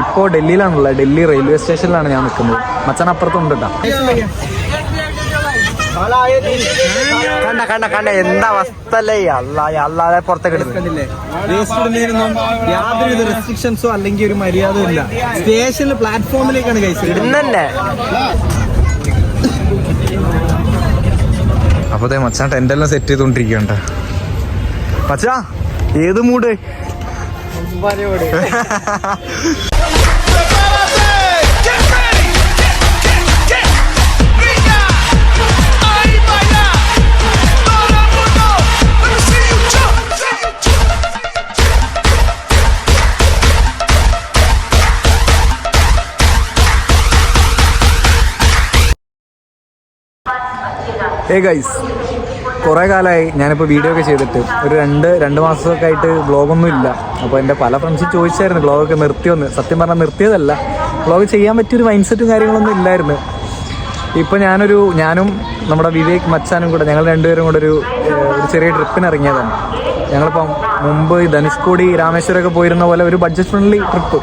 ഇപ്പോൾ ഡൽഹിയിലാണുള്ളത്. ഡൽഹി റെയിൽവേ സ്റ്റേഷനിലാണ് ഞാൻ നിൽക്കുന്നത്. മച്ചാൻ അപ്പുറത്തുണ്ട് കേട്ടോ. കണ്ട കണ്ട കണ്ട എന്താ അവസ്ഥ അല്ലേ? അല്ലാതെ പുറത്തേക്ക് എടുക്കുന്നില്ലേ? യാതൊരു റെസ്ട്രിക്ഷൻസോ അല്ലെങ്കിൽ ഒരു മര്യാദയോ ഇല്ല. സ്റ്റേഷനിൽ പ്ലാറ്റ്ഫോമിലേക്കാണ് ഇടുന്നല്ലേ. അപ്പൊ മച്ചാൻ ടെന്റെല്ലാം സെറ്റ് ചെയ്തോണ്ടിരിക്കണ്ട. മച്ചാ ഏത് മൂഡ്? ഗൈസ്, കുറേ കാലമായി ഞാനിപ്പോൾ വീഡിയോ ഒക്കെ ചെയ്തിട്ട്. ഒരു രണ്ട് മാസമൊക്കെ ആയിട്ട് വ്ളോഗൊന്നും ഇല്ല. അപ്പോൾ എൻ്റെ പല ഫ്രണ്ട്സും ചോദിച്ചായിരുന്നു വ്ളോഗൊക്കെ നിർത്തിയൊന്ന്. സത്യം പറഞ്ഞാൽ നിർത്തിയതല്ല, വ്ളോഗ് ചെയ്യാൻ പറ്റിയൊരു മൈൻഡ് സെറ്റും കാര്യങ്ങളൊന്നും ഇല്ലായിരുന്നു. ഇപ്പോൾ ഞാനും നമ്മുടെ വിവേക് മച്ചാനും കൂടെ ഞങ്ങൾ രണ്ടുപേരും കൂടെ ഒരു ചെറിയ ട്രിപ്പിന് ഇറങ്ങിയതാണ്. ഞങ്ങളിപ്പം മുമ്പ് ധനുഷ്കോടി രാമേശ്വരമൊക്കെ പോയിരുന്ന പോലെ ഒരു ബഡ്ജറ്റ് ഫ്രണ്ട്ലി ട്രിപ്പ്.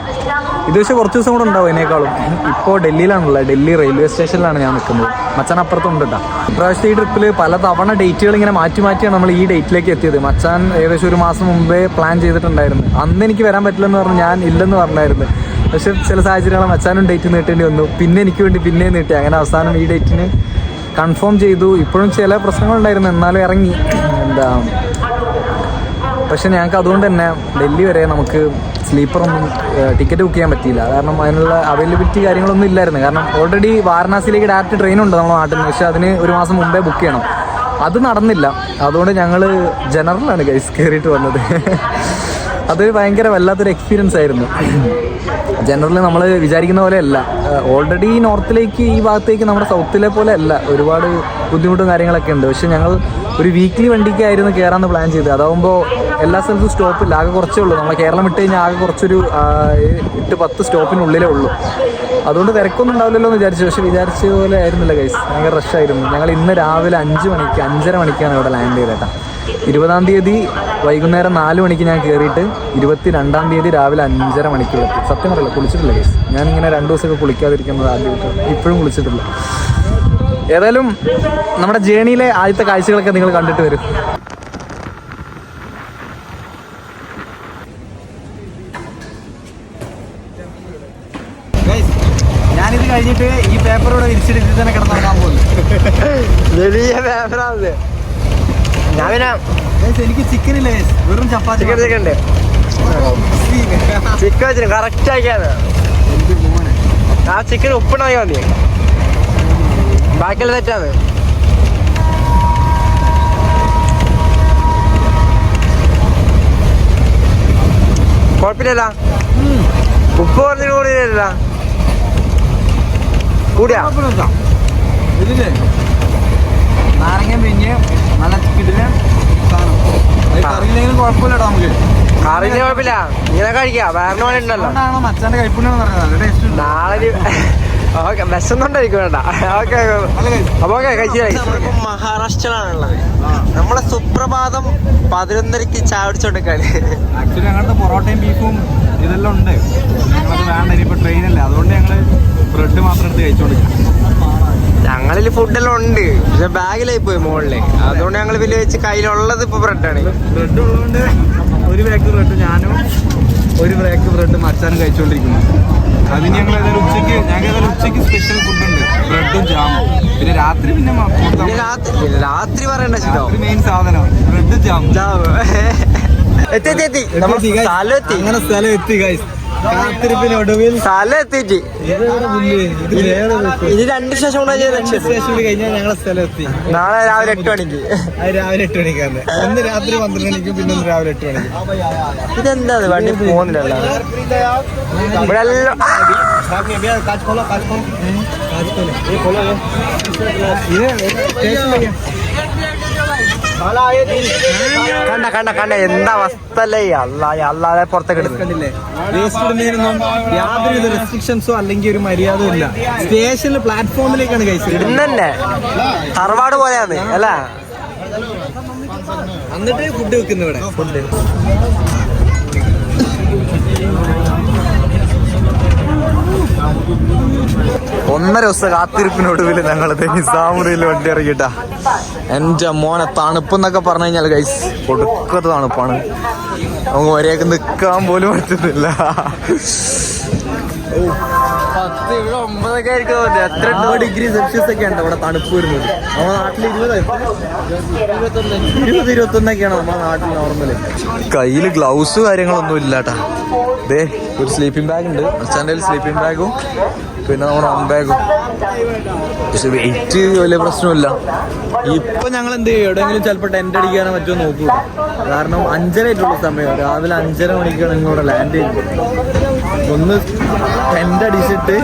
ഇത് പക്ഷേ കുറച്ച് ദിവസം കൂടെ ഉണ്ടാവും അതിനേക്കാളും. ഇപ്പോൾ ഡൽഹിയിലാണുള്ളത്. ഡൽഹി റെയിൽവേ സ്റ്റേഷനിലാണ് ഞാൻ നിൽക്കുന്നത്. മച്ചാൻ അപ്പുറത്തുണ്ട് കേട്ടോ. ഇപ്രാവശ്യത്തെ ഈ ട്രിപ്പിൽ പല തവണ ഡേറ്റുകൾ ഇങ്ങനെ മാറ്റിയാണ് നമ്മൾ ഈ ഡേറ്റിലേക്ക് എത്തിയത്. മച്ചാൻ ഏകദേശം ഒരു മാസം മുമ്പേ പ്ലാൻ ചെയ്തിട്ടുണ്ടായിരുന്നു. അന്ന് എനിക്ക് വരാൻ പറ്റില്ലെന്ന് പറഞ്ഞ് ഞാൻ ഇല്ലെന്ന് പറഞ്ഞായിരുന്നു. പക്ഷെ ചില സാഹചര്യങ്ങൾ മച്ചാനും ഡേറ്റ് നീട്ടേണ്ടി വന്നു. പിന്നെ എനിക്ക് വേണ്ടി പിന്നെയും നീട്ടി. അങ്ങനെ അവസാനം ഈ ഡേറ്റിന് കൺഫേം ചെയ്തു. ഇപ്പോഴും ചില പ്രശ്നങ്ങളുണ്ടായിരുന്നു, എന്നാലും ഇറങ്ങി. പക്ഷെ ഞങ്ങൾക്ക് അതുകൊണ്ട് തന്നെ ഡൽഹി വരെ നമുക്ക് സ്ലീപ്പറൊന്നും ടിക്കറ്റ് ബുക്ക് ചെയ്യാൻ പറ്റിയില്ല. കാരണം അതിനുള്ള അവൈലബിലിറ്റി കാര്യങ്ങളൊന്നും ഇല്ലായിരുന്നു. കാരണം ഓൾറെഡി വാരണാസിയിലേക്ക് ഡയറക്റ്റ് ട്രെയിനുണ്ട് നമ്മുടെ നാട്ടിൽ നിന്ന്. പക്ഷെ അതിന് ഒരു മാസം മുമ്പേ ബുക്ക് ചെയ്യണം. അത് നടന്നില്ല. അതുകൊണ്ട് ഞങ്ങൾ ജനറലാണ് ഗൈസ് കയറിയിട്ട് വന്നത്. അത് ഭയങ്കര വല്ലാത്തൊരു എക്സ്പീരിയൻസ് ആയിരുന്നു. ജനറലി നമ്മൾ വിചാരിക്കുന്ന പോലെ അല്ല. ഓൾറെഡി നോർത്തിലേക്ക് ഈ ഭാഗത്തേക്ക് നമ്മുടെ സൗത്തിലെ പോലെ അല്ല. ഒരുപാട് ബുദ്ധിമുട്ടും കാര്യങ്ങളൊക്കെ ഉണ്ട്. പക്ഷെ ഞങ്ങൾ ഒരു വീക്ക്ലി വണ്ടിക്കായിരുന്നു കയറാമെന്ന് പ്ലാൻ ചെയ്തത്. അതാവുമ്പോൾ എല്ലാ സ്ഥലത്തും സ്റ്റോപ്പില്ല. ആകെ കുറച്ചേ ഉള്ളൂ. നമ്മൾ കേരളം വിട്ട് കഴിഞ്ഞാൽ ആകെ കുറച്ചൊരു 8-10 സ്റ്റോപ്പിനുള്ളിലേ ഉള്ളൂ. അതുകൊണ്ട് തിരക്കൊന്നും ഉണ്ടാവില്ലല്ലോ എന്ന് വിചാരിച്ചു. പക്ഷെ വിചാരിച്ചതുപോലെ ആയിരുന്നില്ല ഗൈസ്. ഭയങ്കര റഷായിരുന്നു. ഞങ്ങൾ ഇന്ന് രാവിലെ 5:30 മണിക്കാണ് ഇവിടെ ലാൻഡ് ചെയ്തേട്ടാ. 20-ാം തീയതി വൈകുന്നേരം 4 മണിക്ക് ഞാൻ കയറിയിട്ട് 22-ാം തീയതി രാവിലെ 5:30 മണിക്കുള്ളെത്തി. സത്യം പറയില്ല, കുളിച്ചിട്ടില്ല ഗൈസ്. ഞാനിങ്ങനെ 2 ദിവസമൊക്കെ കുളിക്കാതിരിക്കുന്നത് ആദ്യമായിട്ട്. ഇപ്പോഴും കുളിച്ചിട്ടില്ല. ഏതായാലും നമ്മുടെ ജേണിയിലെ ആദ്യത്തെ കാഴ്ചകളൊക്കെ നിങ്ങൾ കണ്ടിട്ട് വരും. ഞാനിത് കഴിഞ്ഞിട്ട് ഈ പേപ്പറോടെ വിരിച്ചിട്ട് തന്നെ കിടന്നുറങ്ങാൻ പോകുന്നു. വലിയ പേപ്പറാണ്. ഞാൻ എനിക്ക് ചിക്കനില്ല, വെറും ചപ്പാത്തി. ചിക്കൻ വെച്ചിട്ട് കറക്റ്റ് ആക്കിയാണ്. ആ ചിക്കൻ ഉപ്പിടാക്കിയാൽ മതി, ബാക്കിയുള്ള തെറ്റാണ്. കുഴപ്പമില്ല, ഉപ്പ് പറഞ്ഞിട്ട് കൂടിയില്ല. കൂടിയാ ഇതില്ലേ നാരങ്ങ പിഞ്ഞ് നല്ല കിടില കറിയില്ലെങ്കിലും കുഴപ്പമില്ലട്ടോ. നമുക്ക് കറിയില്ല കുഴപ്പമില്ല, ഇങ്ങനെ കഴിക്കാം. വേറെ പോലെ ഉണ്ടല്ലോ. മച്ചാന്റെ കൈപ്പുണ്യം നല്ല ടേസ്റ്റ്. നാളെ ഓക്കെ, വിശന്നുണ്ടായിരിക്കും വേണ്ട. ഓക്കെ അപ്പൊ ഓക്കെ കഴിച്ചു. മഹാരാഷ്ട്രയിലാണുള്ളത്. നമ്മളെ സുപ്രഭാതം 11:30 ചായ പിടിച്ചോണ്ടിരിക്കാല്. ആക്ച്വലി ഞങ്ങളുടെ പൊറോട്ടയും ബീഫും ഇതെല്ലാം ഉണ്ട്. ഞങ്ങളത് വേണ്ട, ഇനിയിപ്പോൾ ട്രെയിനല്ലേ. അതുകൊണ്ട് ഞങ്ങള് ബ്രെഡ് മാത്രം എടുത്ത് കഴിച്ചോണ്ടിരിക്കാം. ഞങ്ങളിൽ ഫുഡെല്ലാം ഉണ്ട്, പക്ഷെ ബാഗിലായി പോയി മുകളില്. അതുകൊണ്ട് ഞങ്ങൾ വലിയ വെച്ച് കയ്യിലുള്ളത് ഇപ്പൊ ബ്രെഡാണ്. ബ്രെഡ് ഉള്ളതുകൊണ്ട് ഒരു ബ്രേക്ക് ബ്രെഡ് ഞാനും ഒരു ബ്രേക്ക് ബ്രെഡ് മച്ചാനും കഴിച്ചുകൊണ്ടിരിക്കുന്നു. അതിന് ഞങ്ങൾ ഏതായാലും ഉച്ചയ്ക്ക് സ്പെഷ്യൽ ഫുഡുണ്ട്, ബ്രെഡും ജാമും. പിന്നെ രാത്രി രാത്രി പറയണ്ട, മെയിൻ സാധനം ബ്രെഡും ജാമും. അങ്ങനെ സ്ഥലം എത്തി ഗൈസ്. കാത്തിരിപ്പിനൊടുവിൽ സ്ഥലം എത്തിയിട്ട് ഇനി 2 സ്റ്റേഷൻ കഴിഞ്ഞാൽ ഞങ്ങളെ സ്ഥലം എത്തി. നാളെ രാവിലെ 8 മണിക്ക്. രാവിലെ 8 മണിക്കാണ്. ഒന്ന് രാത്രി 12 മണിക്കും, പിന്നെ ഒന്ന് രാവിലെ 8 മണിക്കും. ഇതെന്താ വണ്ടി പോകുന്നില്ലല്ലോ ഇവിടെ എല്ലാം. കണ്ട കണ്ട കണ്ട എന്താ അവസ്ഥ അല്ലേ? അല്ലാതെ പുറത്തേക്ക് എടുക്കുന്നില്ലേ? യാതൊരു റെസ്ട്രിക്ഷൻസോ അല്ലെങ്കിൽ ഒരു മര്യാദയോ ഇല്ല. സ്റ്റേഷനിൽ പ്ലാറ്റ്ഫോമിലേക്കാണ് കഴിച്ചത്. ഇടുന്നല്ലേ തറവാട് പോലെയാണ് അല്ല. എന്നിട്ട് ഫുഡ് വെക്കുന്നു ഇവിടെ. ഫുഡ് 1.5 ദിവസം കാത്തിരിപ്പിനൊടുവിൽ ഞങ്ങൾ നിസാമുദ്ദീനിൽ വണ്ടി ഇറങ്ങിയിട്ടാ. എൻ്റെ മോനെ തണുപ്പെന്നൊക്കെ പറഞ്ഞു കഴിഞ്ഞാൽ ഗൈസ് കൊടുക്കത്തെ തണുപ്പാണ്. നമുക്ക് വരെയൊക്കെ നിൽക്കാൻ പോലും പറ്റുന്നില്ല. 10 ഇവിടെ 9 ആയിരിക്കും. എത്ര ഡിഗ്രി സെൽഷ്യസ് ഒക്കെ ഉണ്ട് ഇവിടെ തണുപ്പ് വരുന്നത്. നമ്മുടെ നാട്ടിൽ 20-21ഒക്കെയാണ് നമ്മുടെ നാട്ടിൽ നോർമല്. കയ്യിൽ ഗ്ലൗസ് കാര്യങ്ങളൊന്നും ഇല്ലാട്ടാ. ദേ ഒരു സ്ലീപ്പിംഗ് ബാഗ് ഉണ്ട്. അച്ഛൻ്റെ സ്ലീപ്പിംഗ് ബാഗും പിന്നെ നമ്മുടെ ഓൺ ബാഗും. പക്ഷെ വെയിറ്റ് വലിയ പ്രശ്നമില്ല. ഇപ്പൊ ഞങ്ങൾ എന്ത് ചെയ്യും, എവിടെയെങ്കിലും ചിലപ്പോൾ ടെന്റ് അടിക്കാനോ മറ്റോ നോക്കുക. കാരണം 5:30 ആയിട്ടുള്ള സമയം. രാവിലെ 5:30 മണിക്കാണ് ഇങ്ങോട്ട് ലാൻഡ് ചെയ്യുന്നത്. ഒന്ന് ടെന്റ് അടിച്ചിട്ട്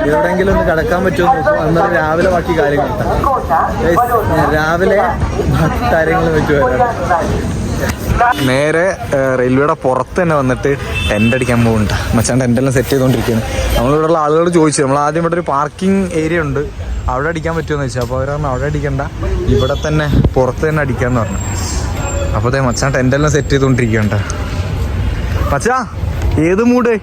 എവിടെയെങ്കിലും ഒന്ന് കിടക്കാൻ പറ്റുമോ നോക്കും. എന്നാൽ രാവിലെ ബാക്കി കാര്യങ്ങൾ രാവിലെ ബാക്കി കാര്യങ്ങൾ പറ്റുമോ. നേരെ റെയിൽവേയുടെ പുറത്ത് തന്നെ വന്നിട്ട് ടെന്റ് അടിക്കാൻ പോകുന്നുണ്ട്. മച്ചാൻ ടെന്റെല്ലാം സെറ്റ് ചെയ്തുകൊണ്ടിരിക്കുകയാണ്. നമ്മളിവിടെയുള്ള ആളുകൾ ചോദിച്ചു, നമ്മൾ ആദ്യം ഇവിടെ ഒരു പാർക്കിംഗ് ഏരിയ ഉണ്ട്, അവിടെ അടിക്കാൻ പറ്റുമെന്ന് ചോദിച്ചു. അപ്പോൾ അവർ പറഞ്ഞു അവിടെ അടിക്കണ്ട, ഇവിടെ തന്നെ പുറത്ത് തന്നെ അടിക്കാന്ന് പറഞ്ഞു. അപ്പോൾ അതെ മച്ചാൻ ടെന്റെല്ലാം സെറ്റ് ചെയ്തുകൊണ്ടിരിക്കുകയുണ്ട്. മച്ചാ ഏത് മൂഡ്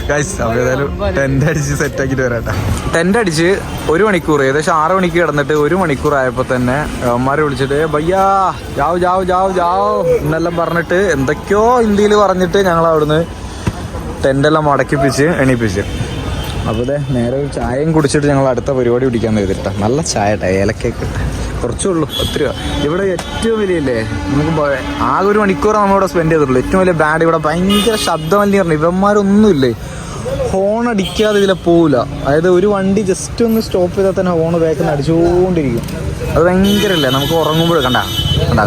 ഗൈസ്? അപ്പോൾ ഏതായാലും ടെന്റ് അടിച്ച് സെറ്റാക്കിയിട്ട് വരാട്ടെ. ടെന്റ് അടിച്ച് 1 മണിക്കൂർ, ഏകദേശം 6 മണിക്ക് കിടന്നിട്ട് 1 മണിക്കൂർ ആയപ്പോൾ തന്നെ അമ്മമാരെ വിളിച്ചിട്ട് ഭയ്യാ ജാവ് ജാവ് ജാവ് ജാവ് എന്നെല്ലാം പറഞ്ഞിട്ട് എന്തൊക്കെയോ ഹിന്ദിയിൽ പറഞ്ഞിട്ട് ഞങ്ങൾ അവിടുന്ന് ടെന്റെല്ലാം മടക്കിപ്പിച്ച് എണീപ്പിച്ച്. അപ്പോൾ ഇതേ നേരെ ഒരു ചായയും കുടിച്ചിട്ട് ഞങ്ങൾ അടുത്ത പരിപാടി പിടിക്കാൻ ചെയ്തിട്ടാ. നല്ല ചായ ഏലക്കൊക്കെ കുറച്ചേ ഉള്ളൂ, ഒത്തിരി. ഇവിടെ ഏറ്റവും വലിയല്ലേ നമുക്ക് ആകെ 1 മണിക്കൂർ നമ്മളിവിടെ സ്പെൻഡ് ചെയ്തിട്ടുള്ളൂ. ഏറ്റവും വലിയ ബാഡ് ഇവിടെ ഭയങ്കര ശബ്ദമലിനീകരണം. ഇവന്മാരൊന്നുമില്ലേ, ഹോൺ അടിക്കാതെ ഇതിലെ പോവില്ല. അതായത് ഒരു വണ്ടി ജസ്റ്റ് ഒന്ന് സ്റ്റോപ്പ് ചെയ്താൽ തന്നെ ഹോൺ ബാക്കിൽ അടിച്ചുകൊണ്ടിരിക്കും. അത് ഭയങ്കരല്ലേ, നമുക്ക് ഉറങ്ങുമ്പോൾ കണ്ട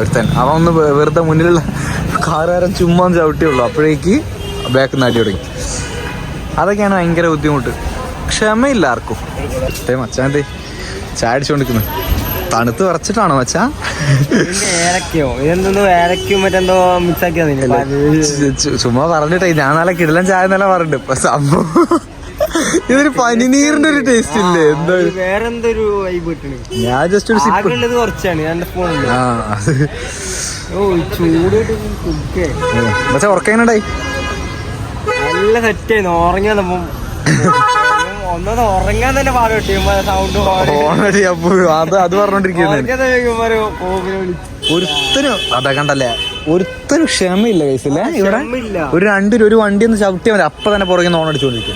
ഒരുത്തൻ അവൻ ഒന്ന് വെറുതെ മുന്നിലുള്ള കാറുകാരൻ ചുമ്മാ ചവിട്ടിയുള്ളൂ, അപ്പോഴേക്ക് ബാക്കിൽ നിന്ന് അടി തുടങ്ങി. അതൊക്കെയാണ് ഭയങ്കര ബുദ്ധിമുട്ട്. ക്ഷമയില്ല ആർക്കും. മച്ചാൻ്റെ ചായ അടിച്ചുകൊണ്ടിരിക്കുന്നത് തണുത്ത് വിറച്ചിട്ടാണോ മച്ചാ? ചുമ്മാ പറഞ്ഞിട്ടേ ഞാൻ നല്ല കിടലൻ ചായ എന്നല്ല പറഞ്ഞിട്ട്. ഇപ്പൊ സംഭവം ഇതൊരു പനിനീറിന്റെ ഒരു ടേസ്റ്റ് ഇല്ലേ, എന്താ വേറെന്തൊരു ഞാൻ ജസ്റ്റ് ഒരു മച്ചാ ഉറക്കാനുണ്ടായി നല്ല സെറ്റായിരുന്നു. ഉറങ്ങിയപ്പം ഒന്നത് ഉറങ്ങാൻ തന്നെ പാട് കിട്ടി. സൗണ്ട് അത് പറഞ്ഞോണ്ടിരിക്കുന്നത് ഒരുത്തനും അതാ കണ്ടല്ലേ, ഒരുത്തനും ക്ഷമയില്ല കൈസല്ലേ ഇവിടെ. ഒരു വണ്ടി ഒന്ന് ചവിട്ടിയാൽ മതി, അപ്പൊ തന്നെ പുറകെ ഓൺ അടിച്ചോണ്ടിരിക്കുന്നു.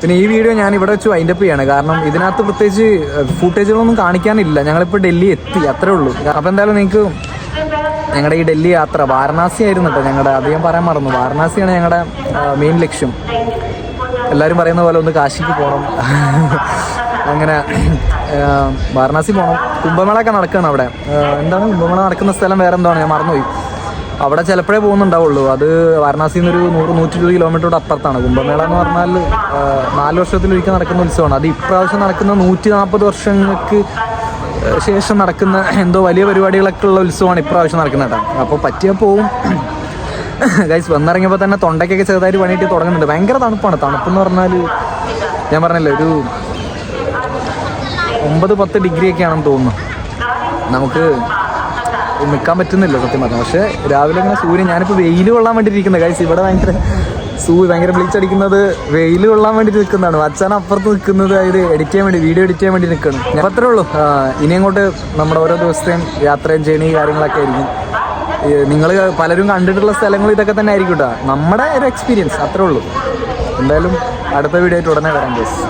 പിന്നെ ഈ വീഡിയോ ഞാൻ ഇവിടെ വെച്ച് വൈൻഡപ്പ് ചെയ്യാണ്. കാരണം ഇതിനകത്ത് പ്രത്യേകിച്ച് ഫുട്ടേജുകളൊന്നും കാണിക്കാനില്ല. ഞങ്ങളിപ്പോൾ ഡൽഹി എത്തി, അത്രേ ഉള്ളൂ. അപ്പോൾ എന്തായാലും നിങ്ങൾക്ക് ഞങ്ങളുടെ ഈ ഡൽഹി യാത്ര വാരണാസി ആയിരുന്നു കേട്ടോ ഞങ്ങളുടെ. അധികം പറയാൻ മറന്നു, വാരണാസിയാണ് ഞങ്ങളുടെ മെയിൻ ലക്ഷ്യം. എല്ലാവരും പറയുന്ന പോലെ ഒന്ന് കാശിക്ക് പോകണം, അങ്ങനെ വാരണാസി പോകണം. കുംഭമേളയൊക്കെ നടക്കുകയാണ് അവിടെ. എന്താണ് കുംഭമേള നടക്കുന്ന സ്ഥലം വേറെ എന്താണ് ഞാൻ മറന്നുപോയി. അവിടെ ചിലപ്പോഴേ പോകുന്നുണ്ടാവുള്ളൂ. അത് വാരണാസിയിൽ നിന്നൊരു 100-120 കിലോമീറ്ററുടെ അപ്പുറത്താണ്. കുംഭമേള എന്ന് പറഞ്ഞാൽ 4 വർഷത്തിലൊരിക്കൽ നടക്കുന്ന ഉത്സവമാണ്. അത് ഇപ്രാവശ്യം നടക്കുന്ന 140 വർഷങ്ങൾക്ക് ശേഷം നടക്കുന്ന എന്തോ വലിയ പരിപാടികളൊക്കെ ഉള്ള ഉത്സവമാണ് ഇപ്രാവശ്യം നടക്കുന്നത് കേട്ടോ. അപ്പോൾ പറ്റിയാൽ പോവും ഗൈസ്. വന്നിറങ്ങിയപ്പോൾ തന്നെ തൊണ്ടയ്ക്കൊക്കെ ചെറുതായിട്ട് പണിയിട്ട് തുടങ്ങുന്നുണ്ട്. ഭയങ്കര തണുപ്പാണ്. തണുപ്പെന്ന് പറഞ്ഞാൽ ഞാൻ പറഞ്ഞില്ലേ ഒരു 9-10 ഡിഗ്രി ഒക്കെയാണെന്ന് തോന്നുന്നു. നമുക്ക് നിൽക്കാൻ പറ്റുന്നില്ല സത്യം പറഞ്ഞാൽ. പക്ഷേ രാവിലെ ഇങ്ങനെ സൂര്യൻ, ഞാനിപ്പോൾ വെയിൽ കൊള്ളാൻ വേണ്ടിയിരിക്കുന്നത് ഗൈസ്. ഇവിടെ ഭയങ്കര ഭയങ്കര ബ്ലീച്ച് അടിക്കുന്നത് വെയിൽ കൊള്ളാൻ വേണ്ടി നിൽക്കുന്നതാണ്. അച്ഛൻ അപ്പുറത്ത് നിൽക്കുന്നത് അത് എഡിറ്റ് ചെയ്യാൻ വേണ്ടി, വീഡിയോ എഡിറ്റ് ചെയ്യാൻ വേണ്ടി നിൽക്കണം. അപ്പോൾ അത്രേ ഉള്ളൂ. ഇനി അങ്ങോട്ട് നമ്മുടെ ഓരോ ദിവസത്തെയും യാത്രയും ജേണി കാര്യങ്ങളൊക്കെ ആയിരിക്കും. നിങ്ങൾ പലരും കണ്ടിട്ടുള്ള സ്ഥലങ്ങൾ ഇതൊക്കെ തന്നെ ആയിരിക്കും കേട്ടോ. നമ്മുടെ ഒരു എക്സ്പീരിയൻസ് അത്രേ ഉള്ളൂ. എന്തായാലും അടുത്ത വീഡിയോ ആയിട്ട് ഉടനെ വരാം ഗൈസ്.